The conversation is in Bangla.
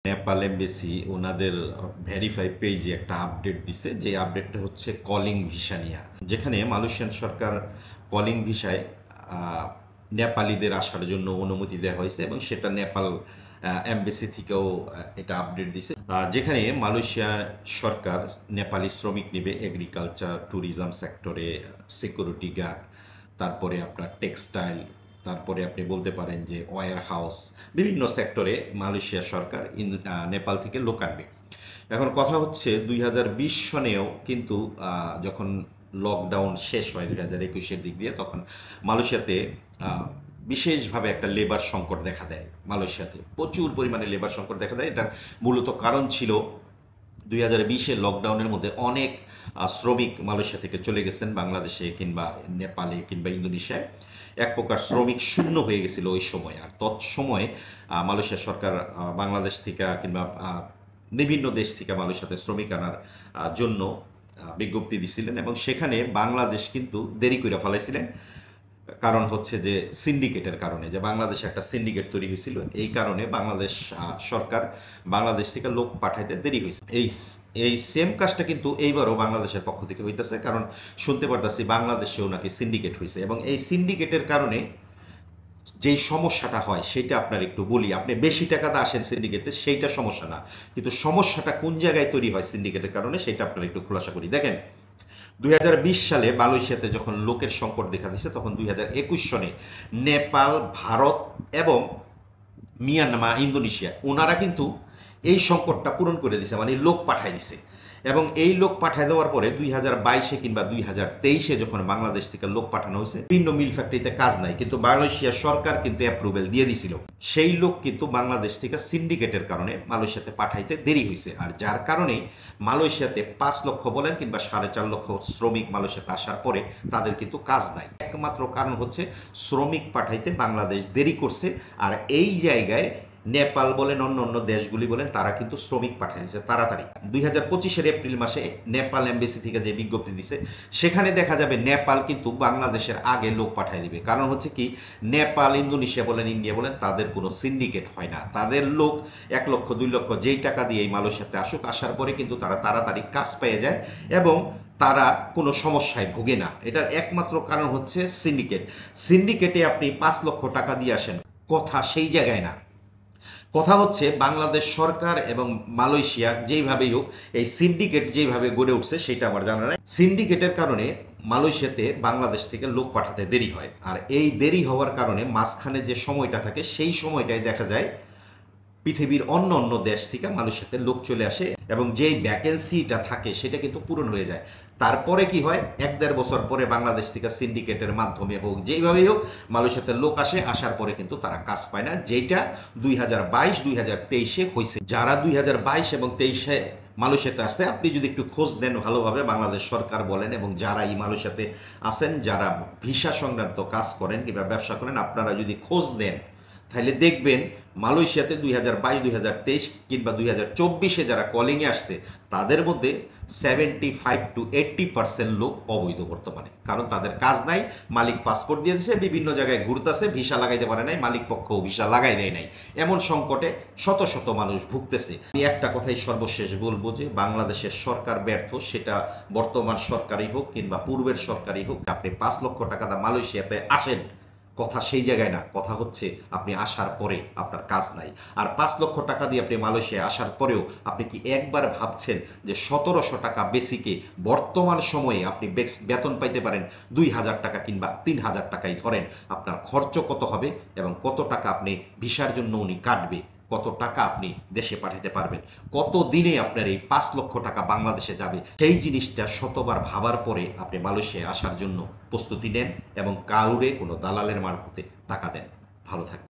নেপাল এমবেসি ওনাদের ভেরিফাই পেজে একটা আপডেট দিছে, যে আপডেটটা হচ্ছে কলিং ভিসা নিয়ে, যেখানে মালয়েশিয়ান সরকার কলিং ভিসায় নেপালিদের আসার জন্য অনুমতি দেওয়া হয়েছে এবং সেটা নেপাল এমবেসি থেকেও এটা আপডেট দিছে, যেখানে মালয়েশিয়া সরকার নেপালি শ্রমিক নেবে এগ্রিকালচার, ট্যুরিজম সেক্টরে, সিকিউরিটি গার্ড, তারপরে আপনার টেক্সটাইল, তারপরে আপনি বলতে পারেন যে ওয়্যার হাউস, বিভিন্ন সেক্টরে মালয়েশিয়া সরকার নেপাল থেকে লোক আনবে। এখন কথা হচ্ছে 2020 সনেও কিন্তু যখন লকডাউন শেষ হয় 2021-এর দিক দিয়ে, তখন মালয়েশিয়াতে বিশেষভাবে একটা লেবার সংকট দেখা দেয়। মালয়েশিয়াতে প্রচুর পরিমাণে লেবার সংকট দেখা দেয়। এটার মূলত কারণ ছিল 2020-এর লকডাউনের মধ্যে অনেক শ্রমিক মালয়েশিয়া থেকে চলে গেছেন বাংলাদেশে কিংবা নেপালে কিংবা ইন্দোনেশিয়ায়। এক প্রকার শ্রমিক শূন্য হয়ে গেছিল ওই সময়। আর তৎসময় মালয়েশিয়া সরকার বাংলাদেশ থেকে কিংবা বিভিন্ন দেশ থেকে মালয়েশিয়াতে শ্রমিক আনার জন্য বিজ্ঞপ্তি দিছিলেন এবং সেখানে বাংলাদেশ কিন্তু দেরি করে ফেলাইছিলেন। কারণ হচ্ছে যে সিন্ডিকেটের কারণে, যে বাংলাদেশে একটা সিন্ডিকেট তৈরি হয়েছিল, এই কারণে বাংলাদেশ সরকার বাংলাদেশ থেকে লোক পাঠাইতে দেরি হয়েছে। এই সেম কাজটা কিন্তু এইবারও বাংলাদেশের পক্ষ থেকে হইতেছে, কারণ শুনতে পারতেছি বাংলাদেশেও নাকি সিন্ডিকেট হয়েছে। এবং এই সিন্ডিকেটের কারণে যেই সমস্যাটা হয় সেটা আপনার একটু বলি। আপনি বেশি টাকাতে আসেন সিন্ডিকেটে, সেইটা সমস্যা না, কিন্তু সমস্যাটা কোন জায়গায় তৈরি হয় সিন্ডিকেটের কারণে সেটা আপনার একটু খোলাসা করি। দেখেন, 2020 সালে মালয়েশিয়াতে যখন লোকের সংকট দেখা দিয়েছে, তখন 2021 সনে নেপাল, ভারত এবং মিয়ানমার, ইন্দোনেশিয়া, ওনারা কিন্তু এই সংকটটা পূরণ করে দিছে, মানে লোক পাঠাই দিছে। এবং এই লোক পাঠায় দেওয়ার পরে 2022-এ কিংবা 2023-এ যখন বাংলাদেশ থেকে লোক পাঠানো হয়েছে, বিভিন্ন মিল ফ্যাক্টরিতে কাজ নাই, কিন্তু মালয়েশিয়া সরকার কিন্তু অ্যাপ্রুভেল দিয়ে দিছিল। সেই লোক কিন্তু বাংলাদেশ থেকে সিন্ডিকেটের কারণে মালয়েশিয়াতে পাঠাইতে দেরি হয়েছে। আর যার কারণে মালয়েশিয়াতে 5 লক্ষ বলেন কিংবা 4.5 লক্ষ শ্রমিক মালয়েশিয়াতে আসার পরে তাদের কিন্তু কাজ নাই। একমাত্র কারণ হচ্ছে শ্রমিক পাঠাইতে বাংলাদেশ দেরি করছে। আর এই জায়গায় নেপাল বলেন, অন্য অন্য দেশগুলি বলেন, তারা কিন্তু শ্রমিক পাঠিয়েছে তাড়াতাড়ি। 2025-এর এপ্রিল মাসে নেপাল এমবেসি থেকে যে বিজ্ঞপ্তি দিছে, সেখানে দেখা যাবে নেপাল কিন্তু বাংলাদেশের আগে লোক পাঠিয়ে দিবে। কারণ হচ্ছে কি, নেপাল, ইন্দোনেশিয়া বলেন, ইন্ডিয়া বলেন, তাদের কোনো সিন্ডিকেট হয় না। তাদের লোক 1 লক্ষ 2 লক্ষ যেই টাকা দিয়ে এই মালয়েশিয়াতে আসুক, আসার পরে কিন্তু তারা তাড়াতাড়ি কাজ পেয়ে যায় এবং তারা কোনো সমস্যায় ভোগে না। এটার একমাত্র কারণ হচ্ছে সিন্ডিকেট। সিন্ডিকেটে আপনি 5 লক্ষ টাকা দিয়ে আসেন, কথা সেই জায়গায় না। কথা হচ্ছে বাংলাদেশ সরকার এবং মালয়েশিয়া যেইভাবেই হোক, এই সিন্ডিকেট যেইভাবে গড়ে উঠছে সেটা আমার জানা নাই। সিন্ডিকেটের কারণে মালয়েশিয়াতে বাংলাদেশ থেকে লোক পাঠাতে দেরি হয়। আর এই দেরি হওয়ার কারণে মাঝখানে যে সময়টা থাকে, সেই সময়টাই দেখা যায় পৃথিবীর অন্য অন্য দেশ থেকে মালয়েশিয়াতে লোক চলে আসে এবং যেই ভ্যাকেন্সিটা থাকে সেটা কিন্তু পূরণ হয়ে যায়। তারপরে কি হয়, 1-1.5 বছর পরে বাংলাদেশ থেকে সিন্ডিকেটের মাধ্যমে হোক, যেইভাবেই হোক, মালয়েশিয়াতে লোক আসে, আসার পরে কিন্তু তারা কাজ পায় না, যেটা 2022-2023-এ হয়েছে। যারা 2022 এবং 23-এ মালয়েশিয়াতে আসছে, আপনি যদি একটু খোঁজ দেন ভালোভাবে, বাংলাদেশ সরকার বলেন এবং যারা এই মালয়েশিয়াতে আসেন, যারা ভিসা সংক্রান্ত কাজ করেন কিংবা ব্যবসা করেন, আপনারা যদি খোঁজ দেন তাহলে দেখবেন মালয়েশিয়াতে 2022-2023 কিংবা 2024-এ যারা কলিংয়ে আসছে, তাদের মধ্যে 75 to 80% লোক অবৈধ বর্তমানে। কারণ তাদের কাজ নাই, মালিক পাসপোর্ট দিয়ে দিয়েছে, বিভিন্ন জায়গায় ঘুরতেছে, ভিসা লাগাইতে পারে নাই, মালিক পক্ষও ভিসা লাগাই দেয় নাই। এমন সংকটে শত শত মানুষ ভুগতেছে। আমি একটা কথাই সর্বশেষ বলবো, যে বাংলাদেশের সরকার ব্যর্থ, সেটা বর্তমান সরকারই হোক কিংবা পূর্বের সরকারই হোক। আপনি 5 লক্ষ টাকা দা মালয়েশিয়াতে আসেন, কথা সেই জায়গায় না, কথা হচ্ছে আপনি আসার পরে আপনার কাজ নাই। আর 5 লক্ষ টাকা দিয়ে আপনি মালয়েশিয়ায় আসার পরেও আপনি কি একবার ভাবছেন যে 1700 টাকা বেসিকে বর্তমান সময়ে আপনি বেতন পাইতে পারেন 2000 টাকা কিংবা 3000 টাকাই ধরেন, আপনার খরচ কত হবে এবং কত টাকা আপনি ভিসার জন্য উনি কাটবে, কত টাকা আপনি দেশে পাঠাতে পারবেন, কত দিনে আপনার এই 5 লক্ষ টাকা বাংলাদেশে যাবে, সেই জিনিসটা শতবার ভাবার পরে আপনি মালয়েশিয়ায় আসার জন্য প্রস্তুতি নেন এবং কাউরে কোনো দালালের মারফতে টাকা দেন। ভালো থাকবেন।